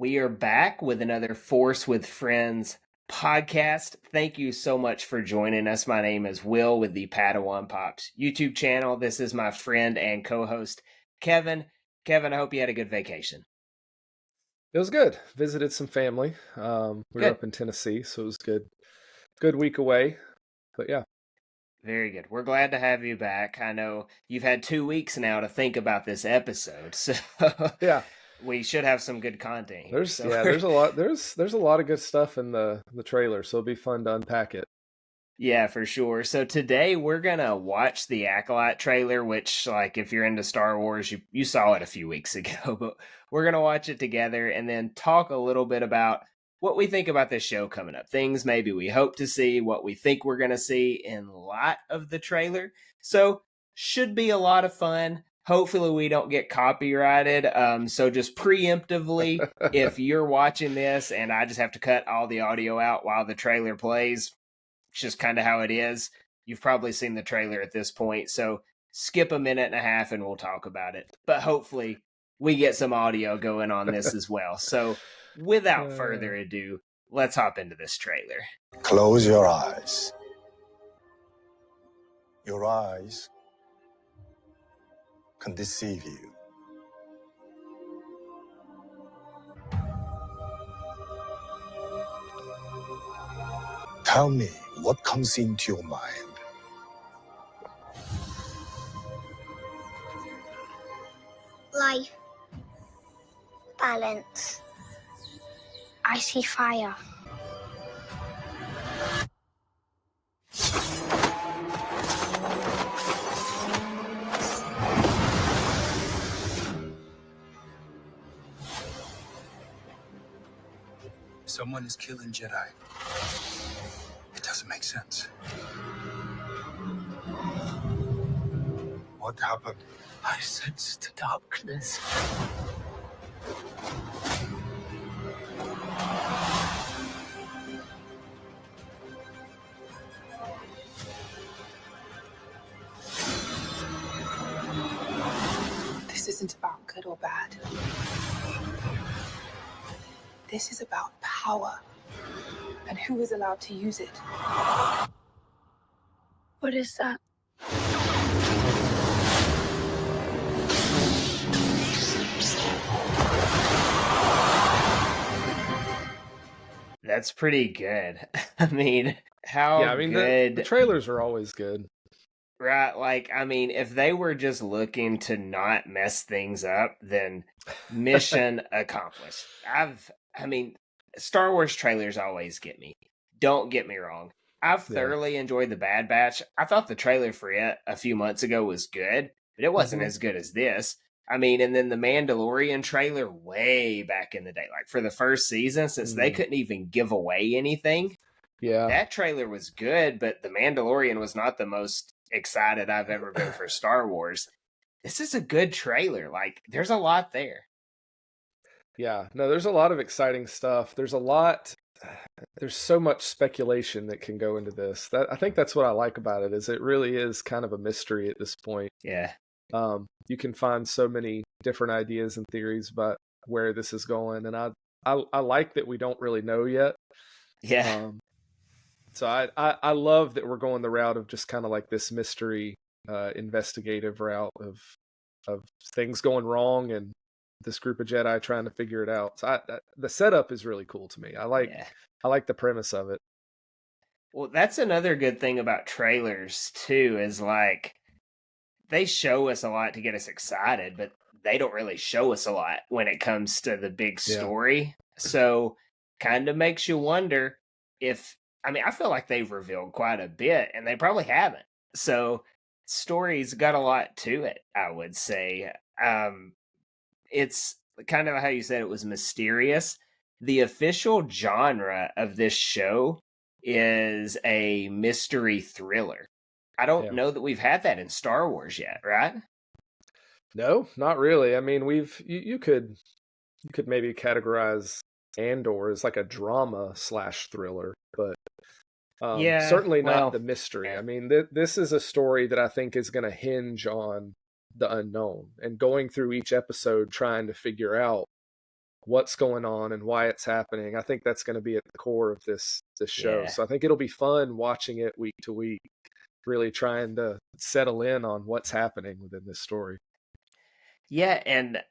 We are back with another Force with Friends podcast. Thank you so much for joining us. My name is Will with the Padawan Pops YouTube channel. This is my friend and co-host, Kevin. Kevin, I hope you had a good vacation. It was good. Visited some family. We were up in Tennessee, so it was good. Good week away. But yeah. Very good. We're glad to have you back. I know you've had 2 weeks now to think about this episode, so Yeah. we should have some good content here. There's a lot there's a lot of good stuff in the trailer, so it'll be fun to unpack it. Yeah, for sure. So today we're gonna watch the Acolyte trailer, which, like, if you're into Star Wars, you saw it a few weeks ago, but we're gonna watch it together and then talk a little bit about what we think about this show coming up. Things maybe we hope to see, what we think we're gonna see in light of the trailer. So should be a lot of fun. Hopefully we don't get copyrighted. So just preemptively, if you're watching this and I just have to cut all the audio out while the trailer plays, it's just kind of how it is. You've probably seen the trailer at this point, so skip a minute and a half and we'll talk about it. But hopefully we get some audio going on this as well. So without further ado, let's hop into this trailer. Close your eyes. Your eyes can deceive you. Tell me what comes into your mind. Life. Balance. I see fire. Someone is killing Jedi. It doesn't make sense. What happened? I sensed darkness. This isn't about good or bad. This is about power and who is allowed to use it. What is that? That's pretty good. I mean, good. The trailers are always good. Right, like, I mean, if they were just looking to not mess things up, then mission accomplished. Star Wars trailers always get me. Don't get me wrong. I've thoroughly enjoyed The Bad Batch. I thought the trailer for it a few months ago was good, but it wasn't as good as this. I mean, and then the Mandalorian trailer way back in the day, like for the first season, since they couldn't even give away anything. Yeah. That trailer was good, but the Mandalorian was not the most excited I've ever been for Star Wars. This is a good trailer. Like, there's a lot there. Yeah, no, there's a lot of exciting stuff. There's so much speculation that can go into this. I think that's what I like about it, is it really is kind of a mystery at this point. Yeah. You can find so many different ideas and theories about where this is going, and I like that we don't really know yet. Yeah. So I love that we're going the route of just kind of like this mystery, investigative route of things going wrong and this group of Jedi trying to figure it out. So the setup is really cool to me. I like the premise of it. Well, that's another good thing about trailers too, is like they show us a lot to get us excited, but they don't really show us a lot when it comes to the big story. Yeah. So kind of makes you wonder if, I feel like they've revealed quite a bit and they probably haven't. So story's got a lot to it, I would say. It's kind of how you said it was mysterious. The official genre of this show is a mystery thriller. I don't know that we've had that in Star Wars yet, right? No, not really. I mean, you could maybe categorize Andor as like a drama / thriller, but certainly not the mystery. Yeah. I mean, this is a story that I think is going to hinge on the unknown and going through each episode trying to figure out what's going on and why it's happening. I think that's going to be at the core of this show. Yeah. So I think it'll be fun watching it week to week, really trying to settle in on what's happening within this story. Yeah, and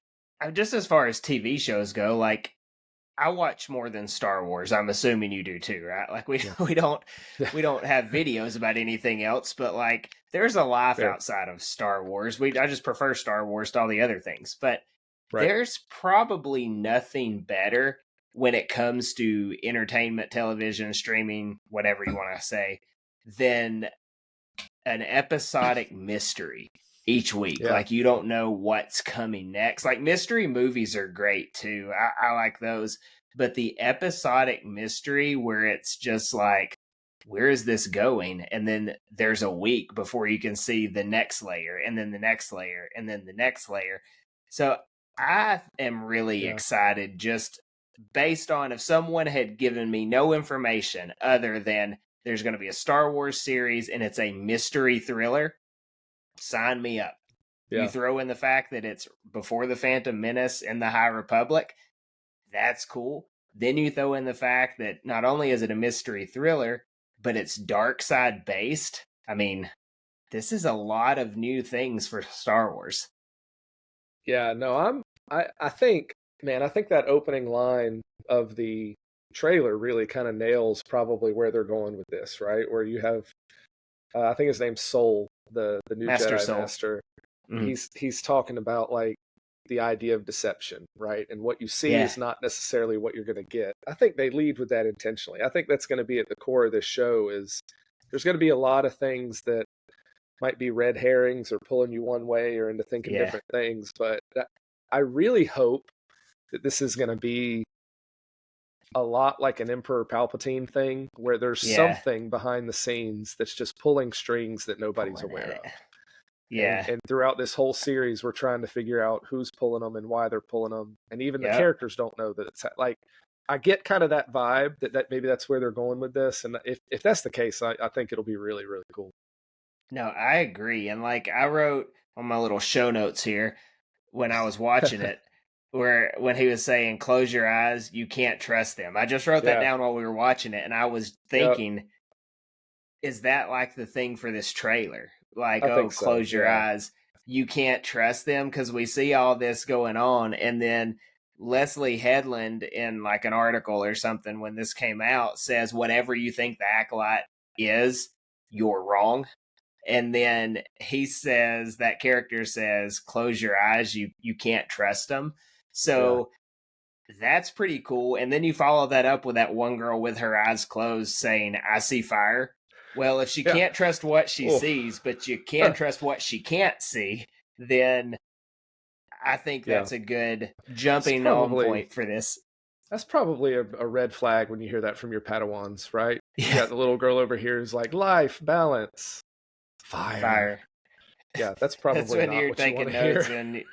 just as far as TV shows go, like I watch more than Star Wars. I'm assuming you do too, right? Like Yeah. we don't have videos about anything else, but like there's a life Fair. outside of Star Wars. I just prefer Star Wars to all the other things. But Right. there's probably nothing better when it comes to entertainment, television, streaming, whatever you want to say, than an episodic mystery each week. Yeah. Like you don't know what's coming next. Like mystery movies are great too. I like those. But the episodic mystery where it's just like, where is this going? And then there's a week before you can see the next layer, and then the next layer, and then the next layer. So I am really excited just based on if someone had given me no information other than there's going to be a Star Wars series and it's a mystery thriller, sign me up. Yeah. You throw in the fact that it's before the Phantom Menace and the High Republic, that's cool. Then you throw in the fact that not only is it a mystery thriller, but it's dark side based. I mean, this is a lot of new things for Star Wars. Yeah, no, I think, man, I think that opening line of the trailer really kind of nails probably where they're going with this, right? Where you have, I think his name's Soul, the new Master Jedi Soul. Master. Mhm. He's talking about like the idea of deception, right? And what you see Yeah. is not necessarily what you're going to get. I think they lead with that intentionally. I think that's going to be at the core of this show. Is there's going to be a lot of things that might be red herrings or pulling you one way or into thinking Yeah. different things, but I really hope that this is going to be a lot like an Emperor Palpatine thing, where there's Yeah. something behind the scenes that's just pulling strings that nobody's Pulling aware it. of. Yeah. And throughout this whole series, we're trying to figure out who's pulling them and why they're pulling them. And even the Yep. characters don't know that it's like, I get kind of that vibe that maybe that's where they're going with this. And if that's the case, I think it'll be really, really cool. No, I agree. And like I wrote on my little show notes here when I was watching it, where when he was saying, close your eyes, you can't trust them. I just wrote that Yeah. down while we were watching it. And I was thinking, is that like the thing for this trailer? Like, I oh, think so, close your yeah. eyes. You can't trust them, because we see all this going on. And then Leslie Headland, in like an article or something when this came out, says, whatever you think the Acolyte is, you're wrong. And then he says, that character says, close your eyes, you can't trust them. So that's pretty cool. And then you follow that up with that one girl with her eyes closed saying, I see fire. Well, if she can't trust what she sees, but you can trust what she can't see, then I think that's a good jumping on point for this. That's probably a red flag when you hear that from your Padawans, right? You got the little girl over here who's like, life, balance, fire. Yeah, that's probably that's when not you're what you taking want to notes. hear. And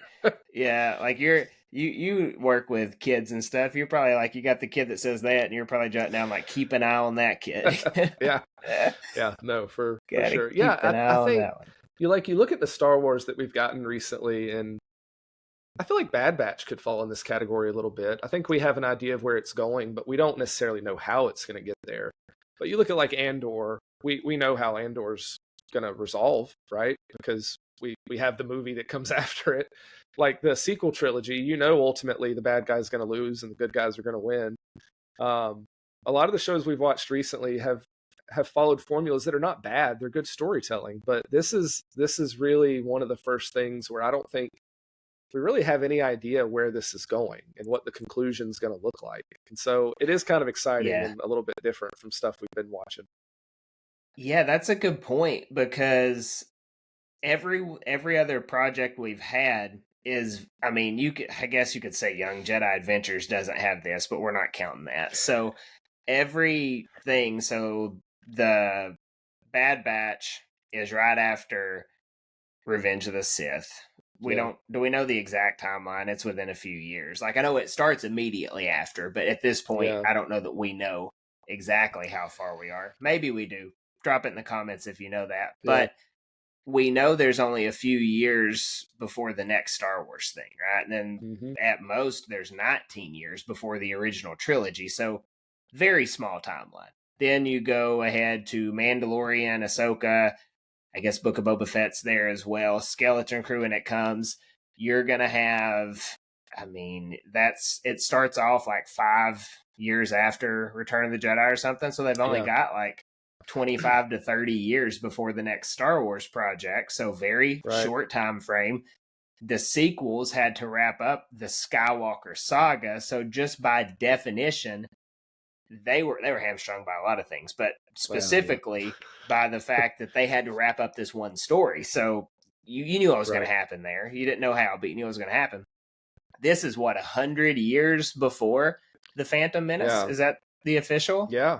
yeah, like you work with kids and stuff. You're probably like, you got the kid that says that, and you're probably jotting down like, keep an eye on that kid. Yeah, no, for sure. Keep Yeah, an eye I on think that one. you look at the Star Wars that we've gotten recently, and I feel like Bad Batch could fall in this category a little bit. I think we have an idea of where it's going, but we don't necessarily know how it's going to get there. But you look at like Andor, we know how Andor's going to resolve, right? Because we have the movie that comes after it. Like the sequel trilogy, you know, ultimately the bad guy's going to lose and the good guys are going to win. A lot of the shows we've watched recently have followed formulas that are not bad. They're good storytelling, but this is really one of the first things where I don't think we really have any idea where this is going and what the conclusion is going to look like. And so it is kind of exciting and a little bit different from stuff we've been watching. Yeah, that's a good point, because every other project we've had is, I mean, I guess you could say Young Jedi Adventures doesn't have this, but we're not counting that. So everything, so the Bad Batch is right after Revenge of the Sith. Do we know the exact timeline? It's within a few years. Like I know it starts immediately after, but at this point, I don't know that we know exactly how far we are. Maybe we do. Drop it in the comments if you know that. But we know there's only a few years before the next Star Wars thing, right? And then at most there's 19 years before the original trilogy. So very small timeline. Then you go ahead to Mandalorian, Ahsoka, I guess Book of Boba Fett's there as well, Skeleton Crew, and it comes. You're going to have, I mean, it starts off like 5 years after Return of the Jedi or something. So they've only got like 25 to 30 years before the next Star Wars project. So very short time frame. The sequels had to wrap up the Skywalker saga. So just by definition, they were hamstrung by a lot of things, but specifically by the fact that they had to wrap up this one story. So you knew what was going to happen there. You didn't know how, but you knew it was going to happen. This is 100 years before the Phantom Menace. Yeah. Is that the official? Yeah.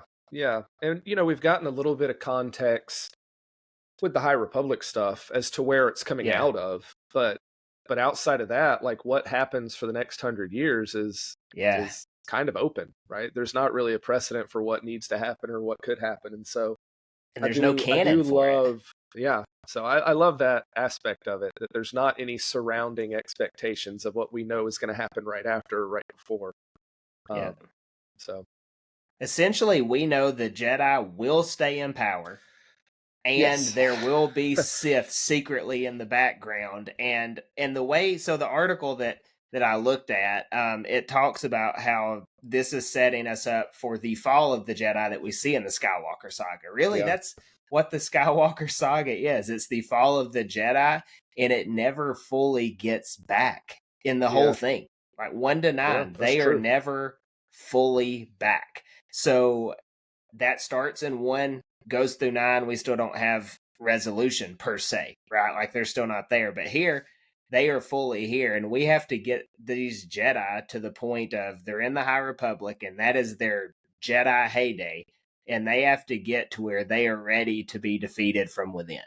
And we've gotten a little bit of context with the High Republic stuff as to where it's coming out of, but outside of that, like what happens for the next 100 years is kind of open, right? There's not really a precedent for what needs to happen or what could happen, and so there's no canon for it. Yeah, so I love that aspect of it, that there's not any surrounding expectations of what we know is going to happen right after or right before. So essentially, we know the Jedi will stay in power, and there will be Sith secretly in the background. And the way, so the article that I looked at, it talks about how this is setting us up for the fall of the Jedi that we see in the Skywalker saga. Really, that's what the Skywalker saga is. It's the fall of the Jedi, and it never fully gets back in the whole thing. Like 1 to 9, they are never fully back. So that starts in 1, goes through 9. We still don't have resolution per se, right? Like they're still not there. But here, they are fully here, and we have to get these Jedi to the point of they're in the High Republic, and that is their Jedi heyday, and they have to get to where they are ready to be defeated from within.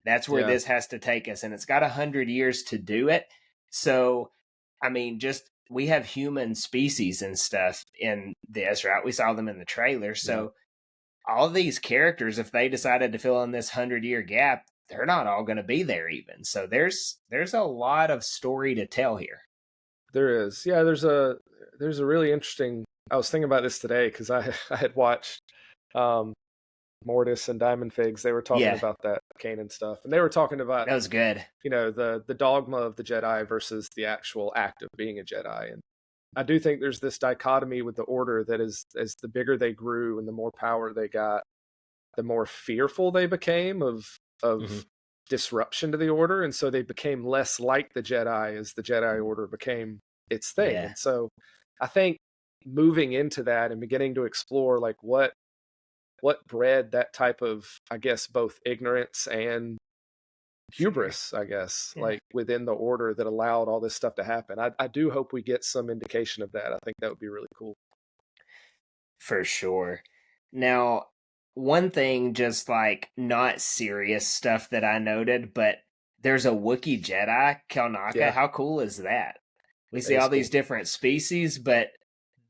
That's where this has to take us, and it's got 100 years to do it. So, I mean, we have human species and stuff in this, right? We saw them in the trailer. So all of these characters, if they decided to fill in this 100-year gap, they're not all going to be there even. So there's a lot of story to tell here. There is. Yeah, there's a really interesting, I was thinking about this today because I had watched Mortis and Diamond Figs. They were talking about that Kanan stuff, and they were talking about, that was good, the dogma of the Jedi versus the actual act of being a Jedi. And I do think there's this dichotomy with the Order that is, as the bigger they grew and the more power they got, the more fearful they became of disruption to the Order, and so they became less like the Jedi as the Jedi Order became its thing. And so I think moving into that and beginning to explore like what bred that type of, I guess, both ignorance and hubris, I guess, like within the Order that allowed all this stuff to happen. I do hope we get some indication of that. I think that would be really cool. For sure. Now, one thing, just like not serious stuff that I noted, but there's a Wookiee Jedi, Kelnaka. Yeah. How cool is that? We see all these different species, but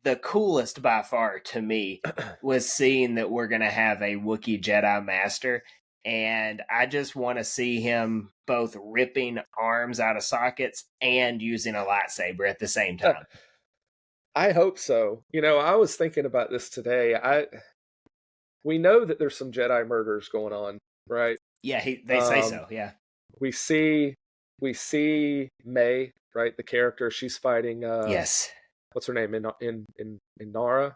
the coolest by far to me was seeing that we're going to have a Wookiee Jedi Master. And I just want to see him both ripping arms out of sockets and using a lightsaber at the same time. I hope so. I was thinking about this today. We know that there's some Jedi murders going on, right? Yeah, they say so. Yeah, we see May, right? The character, she's fighting. Yes. What's her name? Indara.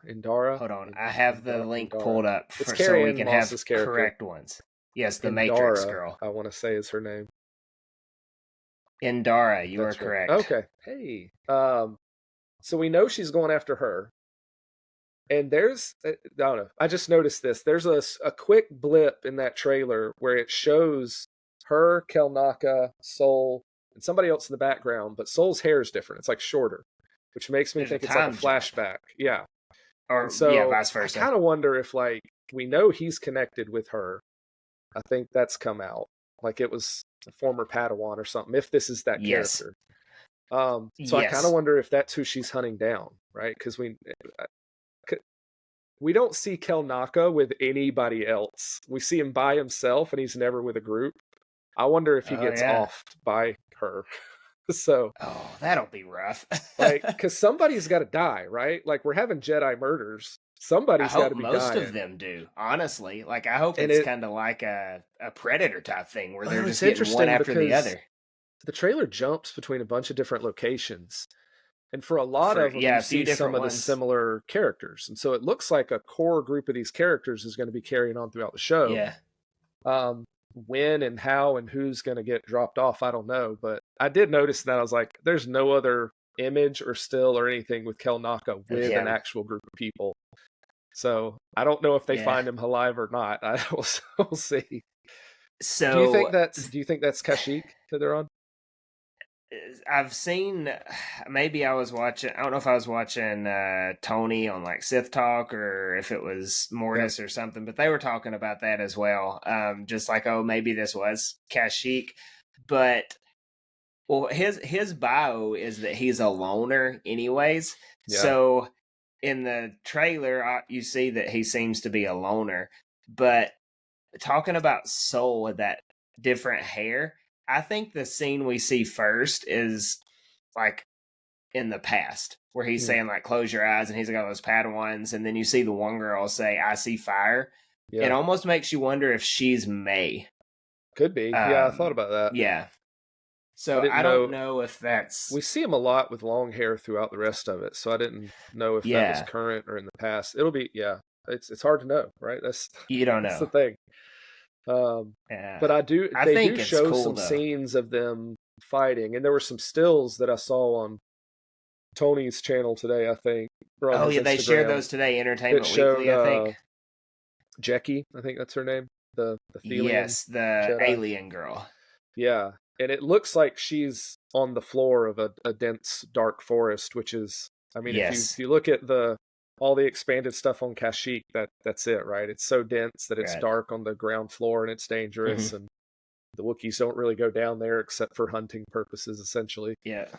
Hold on, I have the link pulled up so we can have correct ones. Yes, the Matrix girl. I want to say is her name. Indara, you are correct. Okay. Hey. So we know she's going after her. And there's, I don't know, I just noticed this. There's a quick blip in that trailer where it shows her, Kelnaka, Soul, and somebody else in the background, but Soul's hair is different. It's like shorter, which makes me think it's like a flashback. Yeah. Or vice versa. I kind of wonder if, like, we know he's connected with her. I think that's come out. Like it was a former Padawan or something, if this is that character. So I kind of wonder if that's who she's hunting down, right? Because we don't see Kelnaka with anybody else. We see him by himself, and he's never with a group. I wonder if he Oh gets yeah. offed by her. So, Oh, that'll be rough. like, because somebody's got to die, right? Like, we're having Jedi murders. I Somebody's got hope to be most of dying. them do, honestly. Like I hope And it's it, kind of like a predator type thing where they're well, just it's getting one interesting after the because other. the trailer jumps between a bunch of different locations. And for a lot For of them, you yeah, a few see some different of the ones. similar characters. And so it looks like a core group of these characters is going to be carrying on throughout the show. Yeah. When and how and who's going to get dropped off, I don't know. But I did notice that I was like, there's no other image or still or anything with Kel Naka Of with an him. actual group of people. So I don't know if they Yeah. find him alive or not. We'll see. Do you think So that's Kashyyyk that they're on? I've seen maybe I was watching I don't know if I was watching Tony on like Sith Talk or if it was Yep. Mortis or something, but they were talking about that as well. Just like, oh, maybe this was Kashyyyk. But well, his bio is that he's a loner anyways. Yeah. So in the trailer you see that he seems to be a loner, but talking about Soul with that different hair, I think the scene we see first is like in the past where he's saying like close your eyes and he's got those Padawans, and then you see the one girl say I see fire. Yeah. It almost makes you wonder if she's May. Could be. Yeah, I thought about that. Yeah. So I I don't know if that's we see him a lot with long hair throughout the rest of it, so I didn't know if that was yeah. current or in the past. It'll be it's hard to know, right? You don't That's the know. thing. Yeah. But I they think do it's show cool, some though. scenes of them fighting, and there were some stills that I saw on Tony's channel today, I think. Or on Oh his yeah, they shared Instagram those today, that Entertainment showed Weekly, I think. Jackie, I think that's her name, the Thelian Yes, the Jedi. alien girl. Yeah, and it looks like she's on the floor of a dense dark forest, which is, I mean, Yes. if you look at all the expanded stuff on Kashyyyk, that's it, right? It's so dense that it's Right. dark on the ground floor and it's dangerous, and the Wookiees don't really go down there except for hunting purposes, essentially. Yeah.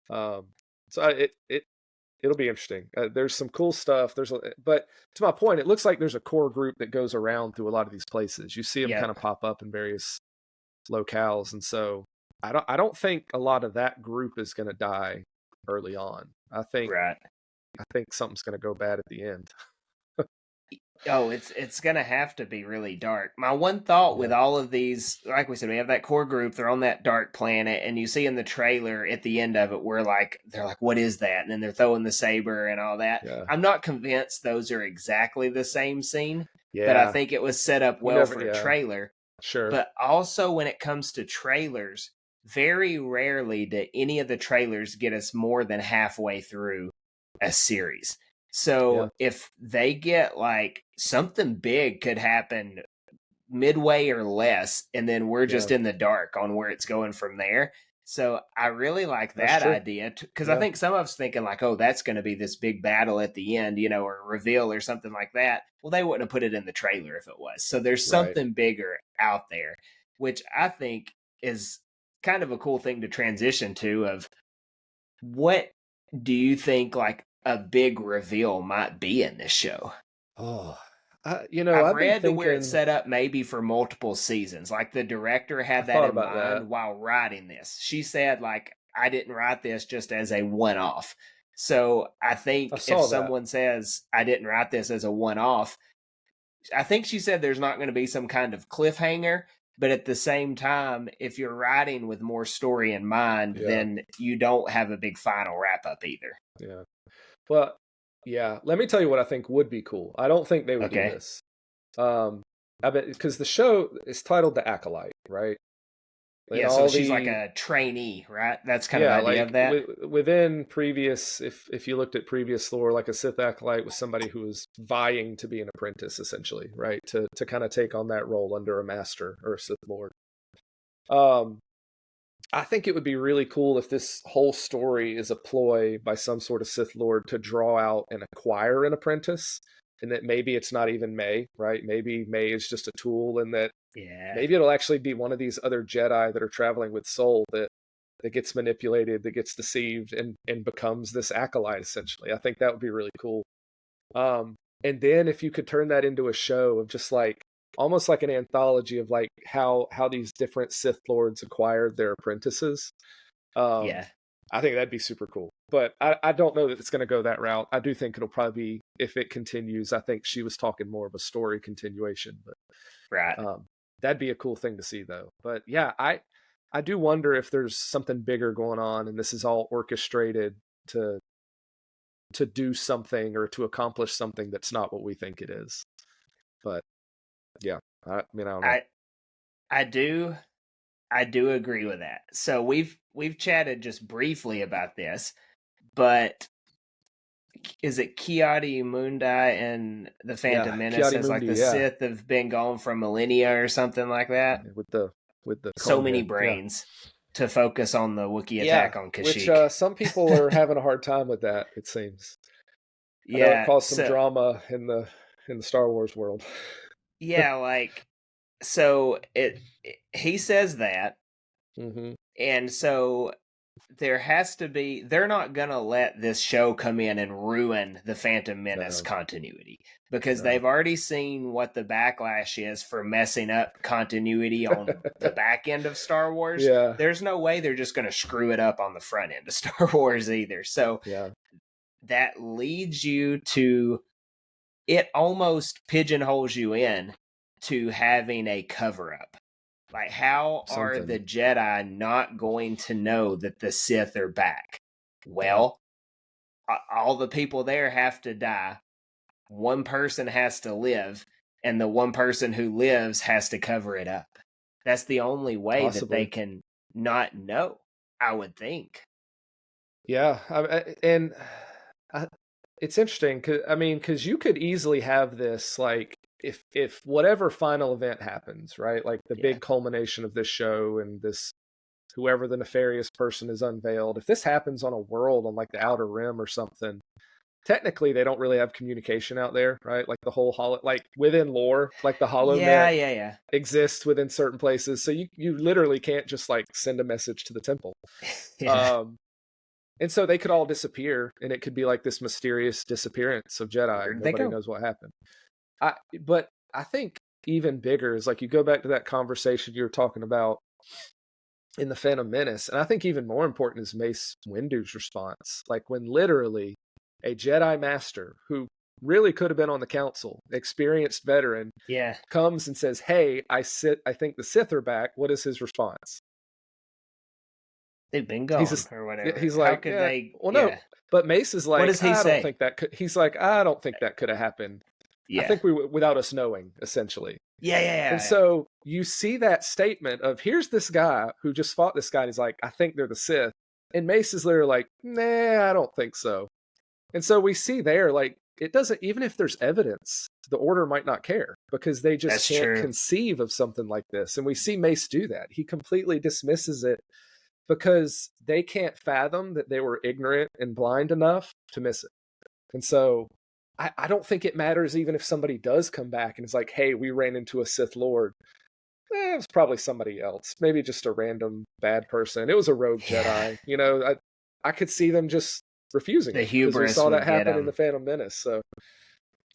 So it'll be interesting. There's some cool stuff. But to my point, it looks like there's a core group that goes around through a lot of these places. You see them kind of pop up in various locales, and so I don't think a lot of that group is going to die early on. I think something's going to go bad at the end. Oh, it's gonna have to be really dark. My one thought with all of these, like we said, we have that core group. They're on that dark planet, and you see in the trailer at the end of it, where like they're like, "What is that?" And then they're throwing the saber and all that. Yeah. I'm not convinced those are exactly the same scene, Yeah. but I think it was set up well for a trailer. Sure. But also, when it comes to trailers, very rarely do any of the trailers get us more than halfway through a series. So if they get like something big could happen midway or less, and then we're just in the dark on where it's going from there. So I really like that idea, because I think some of us thinking like, oh, that's going to be this big battle at the end, you know, or reveal or something like that. Well, they wouldn't have put it in the trailer if it was. So there's something bigger out there, which I think is kind of a cool thing to transition to. Of what do you think like a big reveal might be in this show? Oh, I've I've read been where thinking, it's set up maybe for multiple seasons. Like the director had that in mind while writing this. She said, like, I didn't write this just as a one-off. So I think if someone says, I didn't write this as a one-off, I think she said there's not going to be some kind of cliffhanger. But at the same time, if you're writing with more story in mind, then you don't have a big final wrap-up either. Yeah. Well, yeah. Let me tell you what I think would be cool. I don't think they would do this. I bet because the show is titled The Acolyte, right? Yeah, so she's like a trainee, right? That's kind of the idea of that. Within previous, if you looked at previous lore, like a Sith Acolyte was somebody who was vying to be an apprentice, essentially, right? To kind of take on that role under a master or a Sith Lord. I think it would be really cool if this whole story is a ploy by some sort of Sith Lord to draw out and acquire an apprentice, and that maybe it's not even May, right? Maybe May is just a tool, and that maybe it'll actually be one of these other Jedi that are traveling with Soul that gets manipulated, that gets deceived, and becomes this acolyte, essentially. I think that would be really cool. And then if you could turn that into a show of just like almost like an anthology of like how these different Sith Lords acquired their apprentices. Yeah. I think that'd be super cool. But I don't know that it's going to go that route. I do think it'll probably be, if it continues, I think she was talking more of a story continuation. But Right. that'd be a cool thing to see, though. But yeah, I do wonder if there's something bigger going on, and this is all orchestrated to do something or to accomplish something that's not what we think it is. But yeah, I mean, I don't know. I do agree with that. So we've chatted just briefly about this, but is it Kiadi Mundi and the Phantom Menace Kiadi as like Mundi, the yeah. Sith have been gone for millennia or something like that? With the So cone many head, brains to focus on the Wookiee yeah. attack on Which Kashyyyk. some people are having a hard time with that, it seems. I know it Yeah, caused some drama in the Star Wars world. yeah, like so he says that, Mm-hmm. and so there has to be, they're not gonna let this show come in and ruin the Phantom Menace No. continuity, because No. they've already seen what the backlash is for messing up continuity on the back end of Star Wars. Yeah. There's no way they're just gonna screw it up on the front end of Star Wars either. So Yeah. that leads you to, it almost pigeonholes you in to having a cover up. Like, how are Something. the Jedi not going to know that the Sith are back? Well, all the people there have to die. One person has to live, and the one person who lives has to cover it up. That's the only way that they Possibly. can not know, I would think. Yeah, it's interesting because you could easily have this, like, if whatever final event happens, right? Like the big culmination of this show and this, whoever the nefarious person is unveiled. If this happens on a world on like the Outer Rim or something, technically they don't really have communication out there, right? Like the whole like within lore, like the HoloNet Yeah. exists within certain places, so you literally can't just like send a message to the temple. Yeah. And so they could all disappear, and it could be like this mysterious disappearance of Jedi. Where'd they Nobody go? knows what happened. But I think even bigger is like, you go back to that conversation you were talking about in the Phantom Menace, and I think even more important is Mace Windu's response. Like when literally a Jedi Master who really could have been on the council, experienced veteran, Yeah. comes and says, "Hey, I think the Sith are back." What is his response? They've been gone or whatever. He's How like, could yeah, they? well, no. Yeah. But Mace is like, What does he I say? don't think that could. He's like, I don't think that could have happened. Yeah. I think without us knowing, essentially. Yeah. And so you see that statement of, here's this guy who just fought this guy, and he's like, I think they're the Sith. And Mace is literally like, nah, I don't think so. And so we see there, like, it doesn't, even if there's evidence, the Order might not care, because they just can't conceive of something like this. And we see Mace do that. He completely dismisses it because they can't fathom that they were ignorant and blind enough to miss it. And so I don't think it matters even if somebody does come back and is like, hey, we ran into a Sith Lord. It was probably somebody else. Maybe just a random bad person. It was a rogue Jedi. You know, I could see them just refusing. The hubris. We saw that happen in the Phantom Menace. So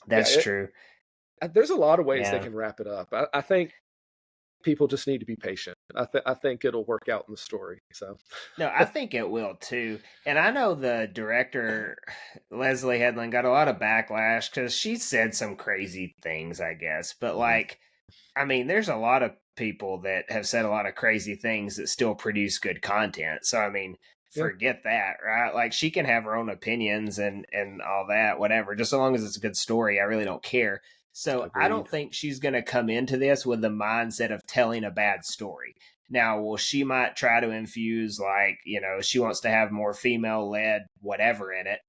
that's true. There's a lot of ways they can wrap it up. I think people just need to be patient. I think it'll work out in the story. So no, I think it will too. And I know the director Leslie Headland got a lot of backlash because she said some crazy things, I guess. But like, I mean, there's a lot of people that have said a lot of crazy things that still produce good content. So I mean, forget that, right? Like, she can have her own opinions and all that, whatever. Just so long as it's a good story, I really don't care. So Agreed. I don't think she's going to come into this with the mindset of telling a bad story. Now, well, she might try to infuse, like, you know, she wants to have more female-led whatever in it.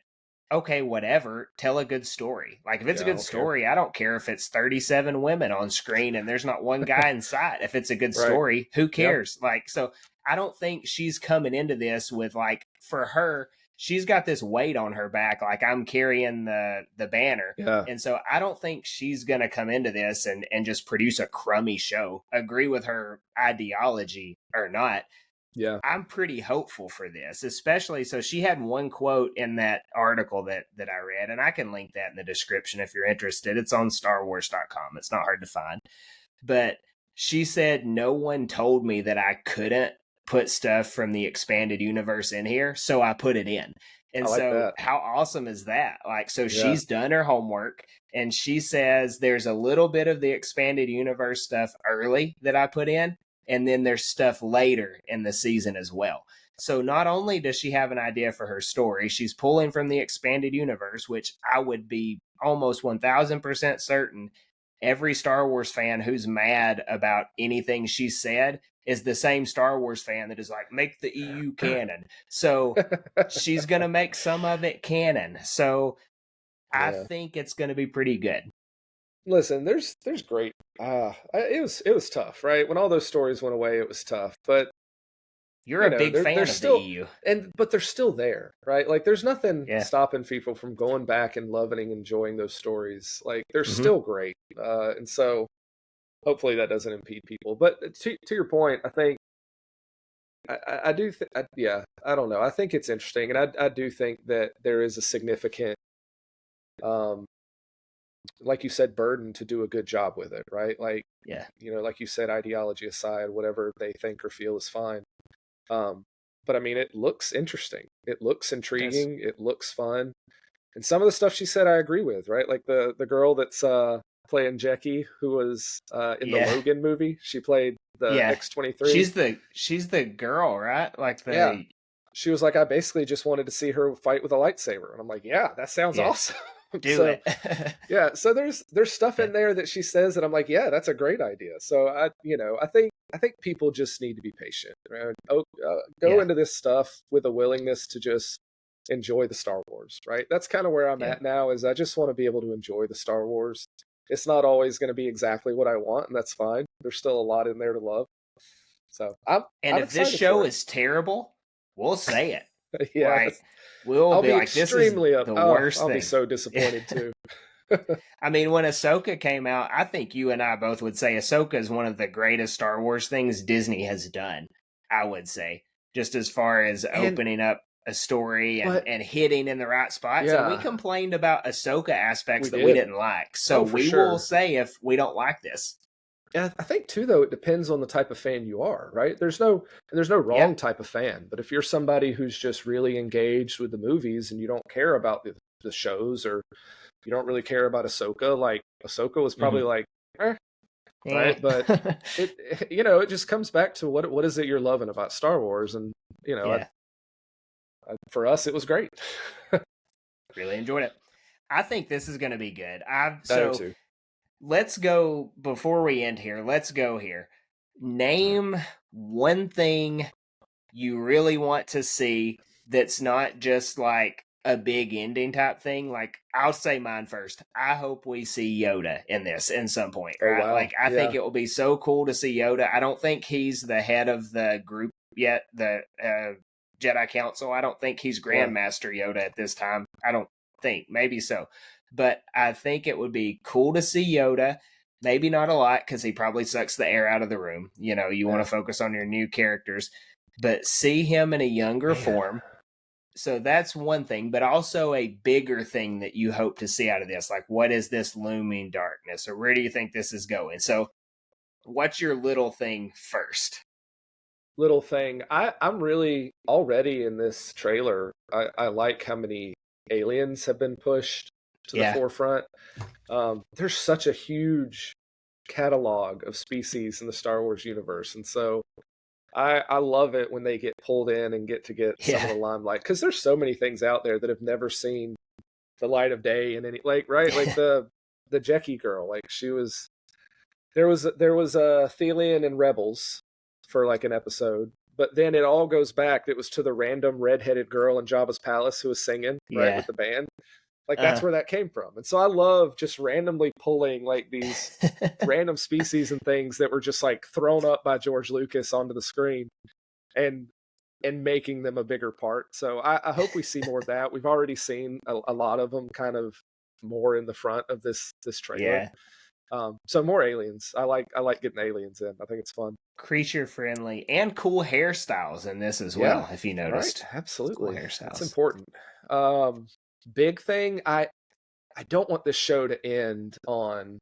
Okay, whatever. Tell a good story. Like, if it's a good story, I don't care if it's 37 women on screen and there's not one guy in sight. If it's a good story, who cares? Like, so I don't think she's coming into this with, like, for her, she's got this weight on her back, like, I'm carrying the banner. Yeah. And so I don't think she's going to come into this and just produce a crummy show. Agree with her ideology or not. Yeah. I'm pretty hopeful for this, especially, so she had one quote in that article that I read, and I can link that in the description if you're interested. It's on StarWars.com. It's not hard to find. but she said no one told me that I couldn't put stuff from the expanded universe in here, so I put it in. I And like so that. how awesome is that? Like, so Yeah. she's done her homework, and she says there's a little bit of the expanded universe stuff early that I put in, and then there's stuff later in the season as well. So not only does she have an idea for her story, she's pulling from the expanded universe, which I would be almost 1000% certain every Star Wars fan who's mad about anything she said is the same Star Wars fan that is like, make the EU canon. So she's going to make some of it canon. So I Yeah. think it's going to be pretty good. Listen, there's great. It was tough, right? When all those stories went away, it was tough. But You're a big fan they're of the still EU. but they're still there, right? Like there's nothing Yeah. stopping people from going back and loving and enjoying those stories. Like they're Mhm. still great. And so hopefully that doesn't impede people. But to your point, I think I do yeah, I don't know. I think it's interesting, and I do think that there is a significant um like you said, burden to do a good job with it, right? Like, Yeah. like you said, ideology aside, whatever they think or feel is fine. Um, but I mean, it looks interesting. It looks intriguing. It looks fun. And some of the stuff she said, I agree with, right? Like the girl that's playing Jackie, who was in the Yeah. Logan movie. She played the Yeah. X-23. She's the girl, right? Like Yeah. the She was like, I basically just wanted to see her fight with a lightsaber. And I'm like, yeah, that sounds Yeah. awesome. do So, it. yeah, so there's stuff in there that she says that I'm like, yeah, that's a great idea. So I think people just need to be patient. Right? Go Yeah. into this stuff with a willingness to just enjoy the Star Wars, right? That's kind of where I'm Yeah. at now. Is I just want to be able to enjoy the Star Wars. It's not always going to be exactly what I want, and that's fine. There's still a lot in there to love. So I'm if this excited show for it. is terrible, we'll say it. Yeah, Like we'll I'll be be like, this is extremely the worst I'll thing. be so disappointed too. I mean, when Ahsoka came out, I think you and I both would say Ahsoka is one of the greatest Star Wars things Disney has done. I would say, just as far as opening up a story and hitting in the right spots. Yeah. And we complained about Ahsoka aspects We we did. didn't like. So for we sure. will say if we don't like this. Yeah, I think too, though, it depends on the type of fan you are, right? There's no wrong type of fan, but if you're somebody who's just really engaged with the movies and you don't care about the shows, or you don't really care about Ahsoka, like Ahsoka was probably like, right? But it just comes back to what is it you're loving about Star Wars, and for us, it was great. Really enjoyed it. I think this is going to be good. I do too. Let's go, before we end here, let's go here. Name one thing you really want to see that's not just like a big ending type thing. Like, I'll say mine first. I hope we see Yoda in this in some point, right? Wow. Like, I think it will be so cool to see Yoda. I don't think he's the head of the group yet, the Jedi Council. I don't think he's Grandmaster Yoda at this time. I don't think. Maybe so. But I think it would be cool to see Yoda. Maybe not a lot, because he probably sucks the air out of the room. You want to focus on your new characters. But see him in a younger form. So that's one thing, but also a bigger thing that you hope to see out of this. Like, what is this looming darkness? Or where do you think this is going? So what's your little thing first? Little thing. I'm really already in this trailer. I like how many aliens have been pushed to the forefront. There's such a huge catalog of species in the Star Wars universe, and so I love it when they get pulled in and get some of the limelight, because there's so many things out there that have never seen the light of day in any, like, right, like the Jackie girl, like there was a Thelian in Rebels for like an episode, but then it all goes back. It was to the random redheaded girl in Jabba's palace who was singing right with the band. Like, that's where that came from. And so I love just randomly pulling like these random species and things that were just like thrown up by George Lucas onto the screen and making them a bigger part. So I hope we see more of that. We've already seen a lot of them kind of more in the front of this trailer. So more aliens. I like getting aliens in. I think it's fun. Creature friendly and cool hairstyles in this as well, if you noticed. Right. Absolutely. Cool hairstyles. That's important. Big thing, I don't want this show to end on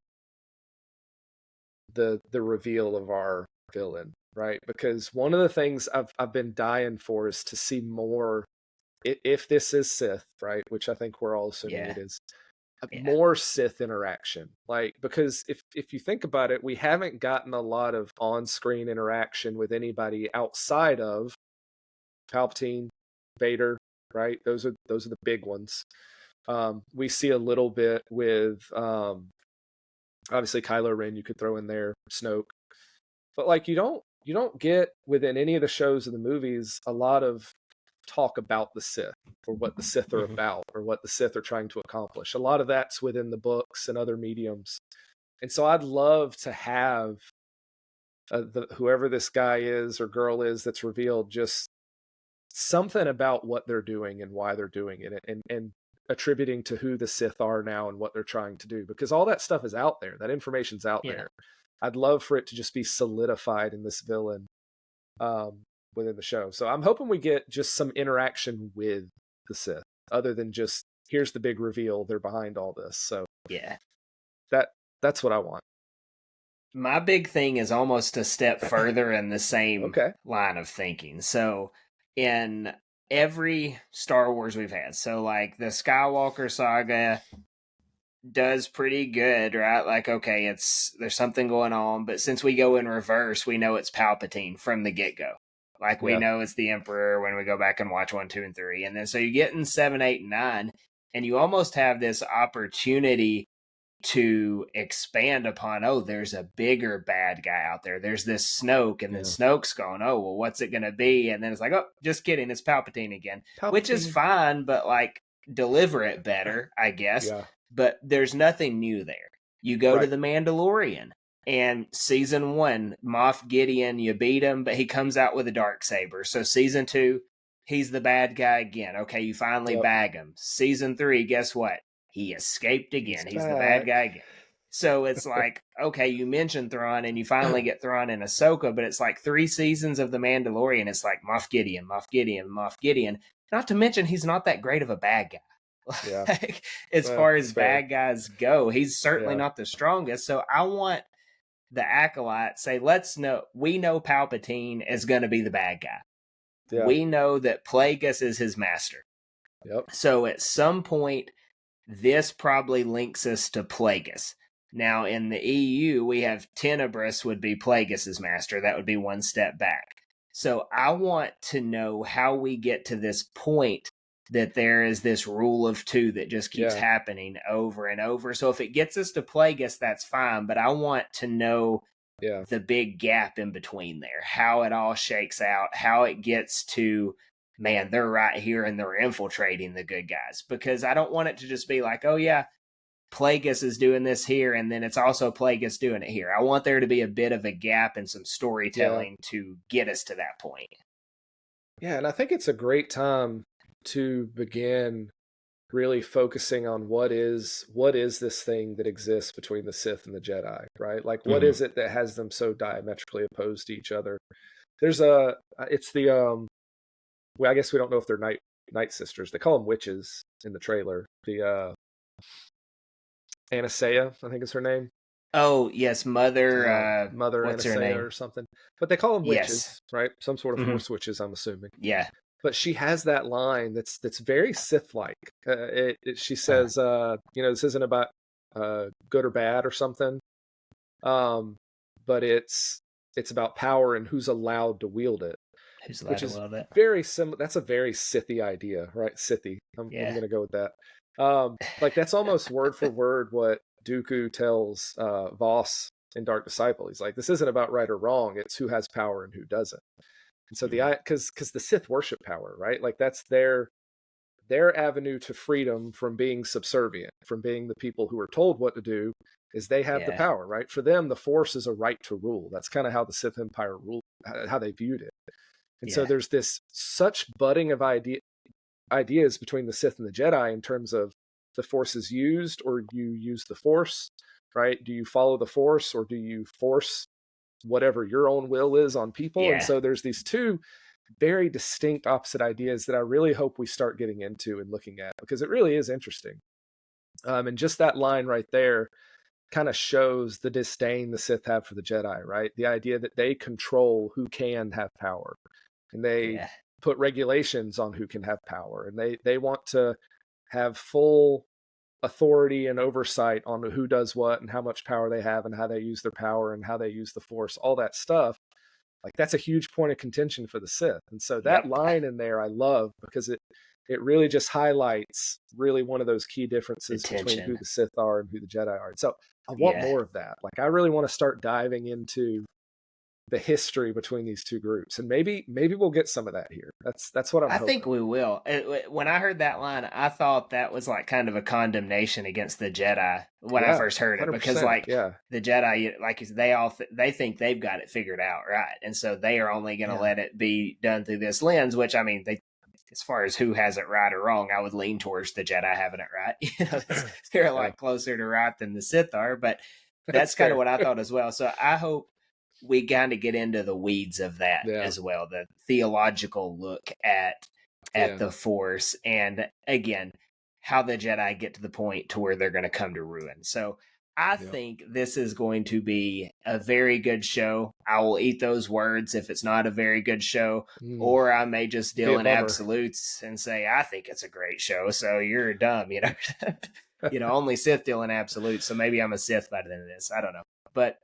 the reveal of our villain, right? Because one of the things I've been dying for is to see more, if this is Sith, right? Which I think we're all assuming Yeah. it is. Yeah. More Sith interaction, like, because if you think about it, we haven't gotten a lot of on-screen interaction with anybody outside of Palpatine, Vader, right? Those are the big ones. We see a little bit with obviously Kylo Ren. You could throw in there Snoke, but like you don't get within any of the shows or the movies a lot of talk about the Sith or what the Sith are about or what the Sith are trying to accomplish. A lot of that's within the books and other mediums. And so I'd love to have whoever this guy is or girl is that's revealed, just something about what they're doing and why they're doing it, and attributing to who the Sith are now and what they're trying to do, because all that stuff is out there. That information's out there. I'd love for it to just be solidified in this villain within the show. So I'm hoping we get just some interaction with the Sith, other than just here's the big reveal, they're behind all this. So Yeah. That's what I want. My big thing is almost a step further in the same Okay. line of thinking. So in every Star Wars we've had, so like the Skywalker saga does pretty good, right? Like, okay, there's something going on, but since we go in reverse, we know it's Palpatine from the get-go. Like, we know it's the Emperor when we go back and watch 1, 2, and 3. And then so you get in 7, 8, and 9, and you almost have this opportunity to expand upon, oh, there's a bigger bad guy out there. There's this Snoke, and then Snoke's going, oh, well, what's it going to be? And then it's like, oh, just kidding, it's Palpatine again, which is fine, but like, deliver it better, I guess. Yeah. But there's nothing new there. You go to The Mandalorian, and season 1, Moff Gideon, you beat him, but he comes out with a darksaber. So season 2, he's the bad guy again. Okay, you finally bag him. Season 3, guess what? He escaped again. He's the bad guy again. So it's like, okay, you mentioned Thrawn, and you finally get Thrawn in Ahsoka, but it's like 3 seasons of The Mandalorian. It's like Moff Gideon, Moff Gideon, Moff Gideon. Not to mention, he's not that great of a bad guy. Like, as far as bad guys go, he's certainly not the strongest. So I want the Acolyte say, we know Palpatine is going to be the bad guy. Yeah. We know that Plagueis is his master. So at some point, this probably links us to Plagueis. Now, in the EU, we have Tenebrous would be Plagueis' master. That would be one step back. So I want to know how we get to this point that there is this rule of 2 that just keeps happening over and over. So if it gets us to Plagueis, that's fine. But I want to know the big gap in between there, how it all shakes out, how it gets to, man, they're right here and they're infiltrating the good guys. Because I don't want it to just be like, oh yeah, Plagueis is doing this here, and then it's also Plagueis doing it here. I want there to be a bit of a gap and some storytelling to get us to that point. Yeah, and I think it's a great time to begin really focusing on what is this thing that exists between the Sith and the Jedi, right? Like, what is it that has them so diametrically opposed to each other? There's it's the well, I guess we don't know if they're night sisters. They call them witches in the trailer. The Anastasia, I think is her name. Oh yes, Mother what's her name or something. But they call them witches, right? Some sort of force witches, I'm assuming. Yeah. But she has that line that's very Sith-like. She says, this isn't about good or bad or something, but it's about power and who's allowed to wield it. Who's allowed to wield it? Very similar. That's a very Sithy idea, right? Sithy. I'm going to go with that. Like, that's almost word for word what Dooku tells Voss in Dark Disciple. He's like, this isn't about right or wrong. It's who has power and who doesn't. And so because the Sith worship power, right? Like, that's their avenue to freedom from being subservient, from being the people who are told what to do, is they have the power, right? For them, the Force is a right to rule. That's kind of how the Sith Empire ruled, how they viewed it. And so there's this such budding of ideas between the Sith and the Jedi in terms of the Force is used, or you use the Force, right? Do you follow the Force, or do you force whatever your own will is on people? And so there's these 2 very distinct opposite ideas that I really hope we start getting into and looking at, because it really is interesting. And just that line right there, kind of shows the disdain the Sith have for the Jedi, right? The idea that they control who can have power, and they Yeah. put regulations on who can have power, and they want to have full authority and oversight on who does what and how much power they have and how they use their power and how they use the Force, all that stuff. Like, that's a huge point of contention for the Sith. And so that Yep. line in there I love, because it really just highlights really one of those key differences between who Attention. the Sith are and who the Jedi are. And so I want Yeah. more of that. Like, I really want to start diving into the history between these two groups, and maybe we'll get some of that here. That's what I'm I hoping. think we will. When I heard that line, I thought that was like kind of a condemnation against the Jedi when I first heard it, because 100%, like yeah. the Jedi, like they think they've got it figured out, right? And so they are only going to let it be done through this lens. Which, I mean, they, as far as who has it right or wrong, I would lean towards the Jedi having it right. You know, they're like closer to right than the Sith are, but that's kind of what I thought as well. So I hope we kind of get into the weeds of that as well, the theological look at the Force, and again, how the Jedi get to the point to where they're going to come to ruin. So I think this is going to be a very good show. I will eat those words if it's not a very good show, or I may just deal in absolutes and say, I think it's a great show, so you're dumb, you know. You know, only Sith deal in absolutes, so maybe I'm a Sith by the end of this. I don't know. But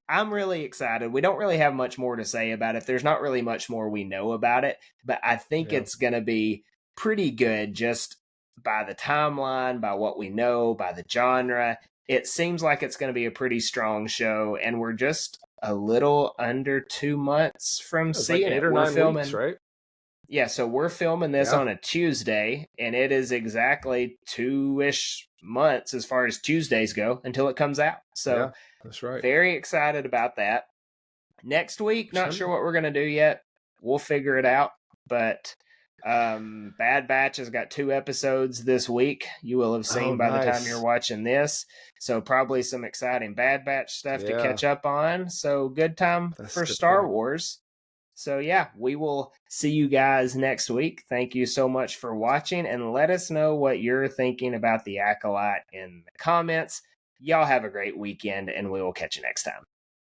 I'm really excited. We don't really have much more to say about it. There's not really much more we know about it, but I think it's going to be pretty good just by the timeline, by what we know, by the genre. It seems like it's going to be a pretty strong show, and we're just a little under 2 months from seeing like 8 it. or We're 9 filming, weeks, right? Yeah, so we're filming this on a Tuesday, and it is exactly 2-ish months as far as Tuesdays go until it comes out. So that's right. Very excited about that. Next week, not sure what we're going to do yet. We'll figure it out. But Bad Batch has got 2 episodes this week. You will have seen by the time you're watching this. So probably some exciting Bad Batch stuff to catch up on. So good time for Star Wars. So yeah, we will see you guys next week. Thank you so much for watching, and let us know what you're thinking about the Acolyte in the comments. Y'all have a great weekend, and we will catch you next time.